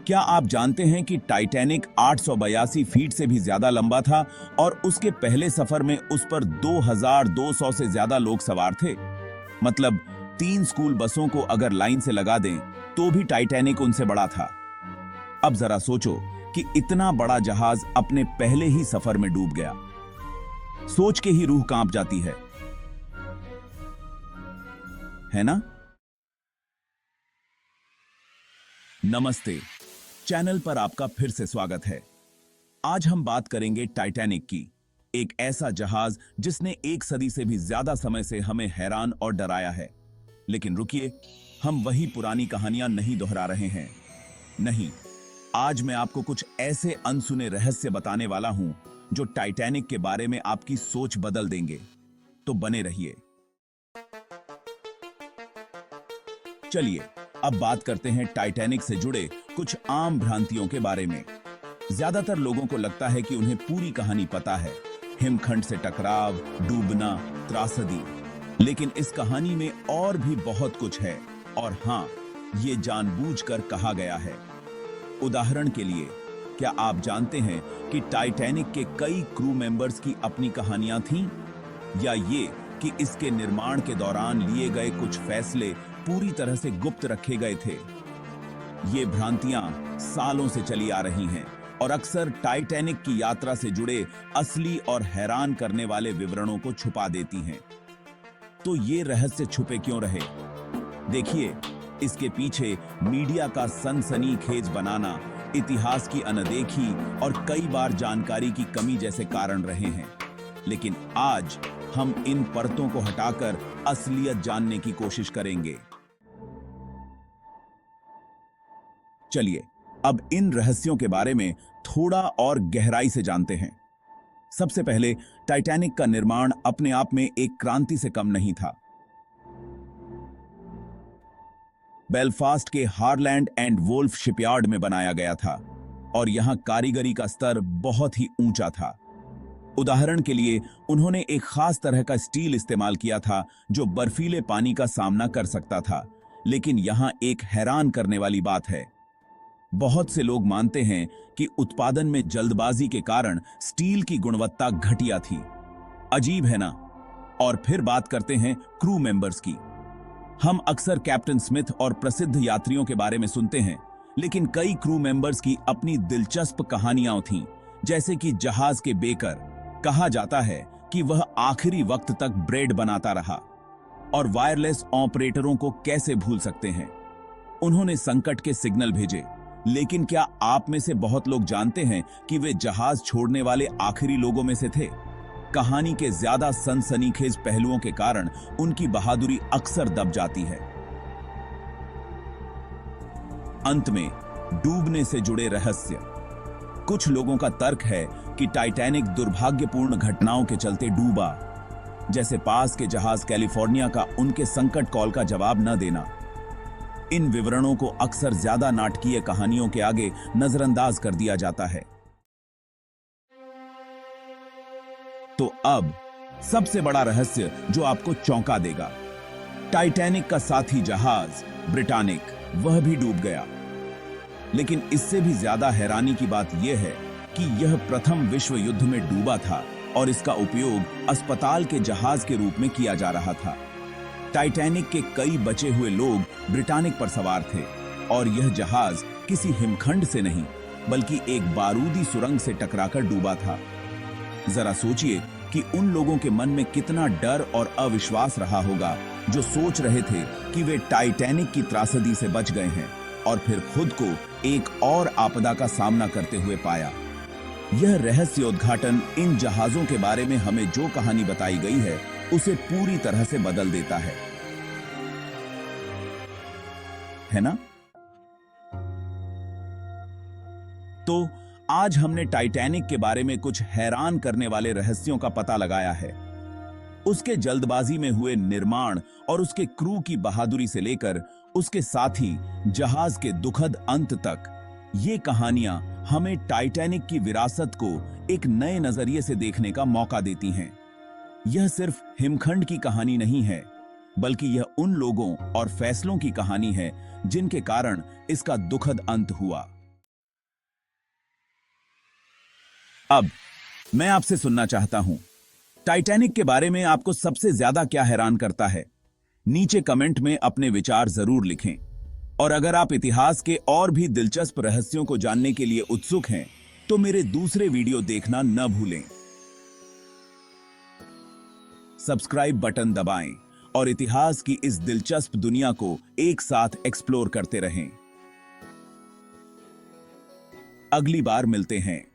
क्या आप जानते हैं कि टाइटैनिक 882 फीट से भी ज्यादा लंबा था और उसके पहले सफर में उस पर 2200 से ज्यादा लोग सवार थे। मतलब 3 स्कूल बसों को अगर लाइन से लगा दें तो भी टाइटैनिक उनसे बड़ा था। अब जरा सोचो कि इतना बड़ा जहाज अपने पहले ही सफर में डूब गया। सोच के ही रूह कांप जाती है ना? नमस्ते, चैनल पर आपका फिर से स्वागत है। आज हम बात करेंगे टाइटैनिक की, एक ऐसा जहाज जिसने 1 सदी से भी ज्यादा समय से हमें हैरान और डराया है। लेकिन रुकिए, हम वही पुरानी कहानियां नहीं दोहरा रहे हैं। नहीं, आज मैं आपको कुछ ऐसे अनसुने रहस्य बताने वाला हूं जो टाइटैनिक के बारे में आपकी सोच बदल देंगे। तो बने रहिए। चलिए अब बात करते हैं टाइटैनिक से जुड़े कुछ आम भ्रांतियों के बारे में। ज्यादातर लोगों को लगता है कि उन्हें पूरी कहानी पता है, हिमखंड से टकराव, डूबना, त्रासदी। लेकिन इस कहानी में और भी बहुत कुछ है, और हाँ, ये जानबूझकर कहा गया है। उदाहरण के लिए, क्या आप जानते हैं कि टाइटैनिक के कई क्रू मेंबर्स की अपनी कहानियां थीं? या ये कि इसके निर्माण के दौरान लिए गए कुछ फैसले पूरी तरह से गुप्त रखे गए थे? ये भ्रांतियां सालों से चली आ रही हैं और अक्सर टाइटैनिक की यात्रा से जुड़े असली और हैरान करने वाले विवरणों को छुपा देती हैं। तो ये रहस्य छुपे क्यों रहे? देखिए, इसके पीछे मीडिया का सनसनीखेज बनाना, इतिहास की अनदेखी और कई बार जानकारी की कमी जैसे कारण रहे हैं। लेकिन आज हम इन परतों को हटाकर असलियत जानने की कोशिश करेंगे। चलिए अब इन रहस्यों के बारे में थोड़ा और गहराई से जानते हैं। सबसे पहले, टाइटैनिक का निर्माण अपने आप में एक क्रांति से कम नहीं था। बेलफास्ट के हारलैंड एंड वोल्फ शिपयार्ड में बनाया गया था और यहां कारीगरी का स्तर बहुत ही ऊंचा था। उदाहरण के लिए, उन्होंने एक खास तरह का स्टील इस्तेमाल किया था जो बर्फीले पानी का सामना कर सकता था। लेकिन यहां एक हैरान करने वाली बात है। बहुत से लोग मानते हैं कि उत्पादन में जल्दबाजी के कारण स्टील की गुणवत्ता घटिया थी। अजीब है ना? और फिर बात करते हैं क्रू मेंबर्स की। हम अक्सर कैप्टन स्मिथ और प्रसिद्ध यात्रियों के बारे में सुनते हैं, लेकिन कई क्रू मेंबर्स की अपनी दिलचस्प कहानियां थीं। जैसे कि जहाज के बेकर, कहा जाता है कि वह आखिरी वक्त तक ब्रेड बनाता रहा। और वायरलेस ऑपरेटरों को कैसे भूल सकते हैं? उन्होंने संकट के सिग्नल भेजे। लेकिन क्या आप में से बहुत लोग जानते हैं कि वे जहाज छोड़ने वाले आखिरी लोगों में से थे? कहानी के ज्यादा सनसनीखेज पहलुओं के कारण उनकी बहादुरी अक्सर दब जाती है। अंत में, डूबने से जुड़े रहस्य। कुछ लोगों का तर्क है कि टाइटैनिक दुर्भाग्यपूर्ण घटनाओं के चलते डूबा, जैसे पास के जहाज कैलिफोर्निया का उनके संकट कॉल का जवाब न देना। इन विवरणों को अक्सर ज्यादा नाटकीय कहानियों के आगे नजरअंदाज कर दिया जाता है। तो अब सबसे बड़ा रहस्य जो आपको चौंका देगा। टाइटैनिक का साथी जहाज ब्रिटानिक, वह भी डूब गया। लेकिन इससे भी ज्यादा हैरानी की बात यह है कि यह प्रथम विश्व युद्ध में डूबा था और इसका उपयोग अस्पताल के जहाज के रूप में किया जा रहा था। टाइटैनिक के कई बचे हुए लोग ब्रिटानिक पर सवार थे और यह जहाज किसी हिमखंड से नहीं, बल्कि एक बारूदी सुरंग से टकराकर डूबा था। जरा सोचिए कि उन लोगों के मन में कितना डर और अविश्वास रहा होगा जो सोच रहे थे कि वे टाइटैनिक की त्रासदी से बच गए हैं और फिर खुद को एक और आपदा का सामना करते हुए पाया। यह रहस्योद्घाटन इन जहाजों के बारे में हमें जो कहानी बताई गई है उसे पूरी तरह से बदल देता है ना? तो आज हमने टाइटैनिक के बारे में कुछ हैरान करने वाले रहस्यों का पता लगाया है। उसके जल्दबाजी में हुए निर्माण और उसके क्रू की बहादुरी से लेकर उसके साथी जहाज के दुखद अंत तक, ये कहानियां हमें टाइटैनिक की विरासत को एक नए नजरिए से देखने का मौका देती हैं। यह सिर्फ हिमखंड की कहानी नहीं है, बल्कि यह उन लोगों और फैसलों की कहानी है जिनके कारण इसका दुखद अंत हुआ। अब मैं आपसे सुनना चाहता हूं, टाइटैनिक के बारे में आपको सबसे ज्यादा क्या हैरान करता है? नीचे कमेंट में अपने विचार जरूर लिखें। और अगर आप इतिहास के और भी दिलचस्प रहस्यों को जानने के लिए उत्सुक हैं, तो मेरे दूसरे वीडियो देखना न भूलें। सब्सक्राइब बटन दबाएं और इतिहास की इस दिलचस्प दुनिया को एक साथ एक्सप्लोर करते रहें। अगली बार मिलते हैं।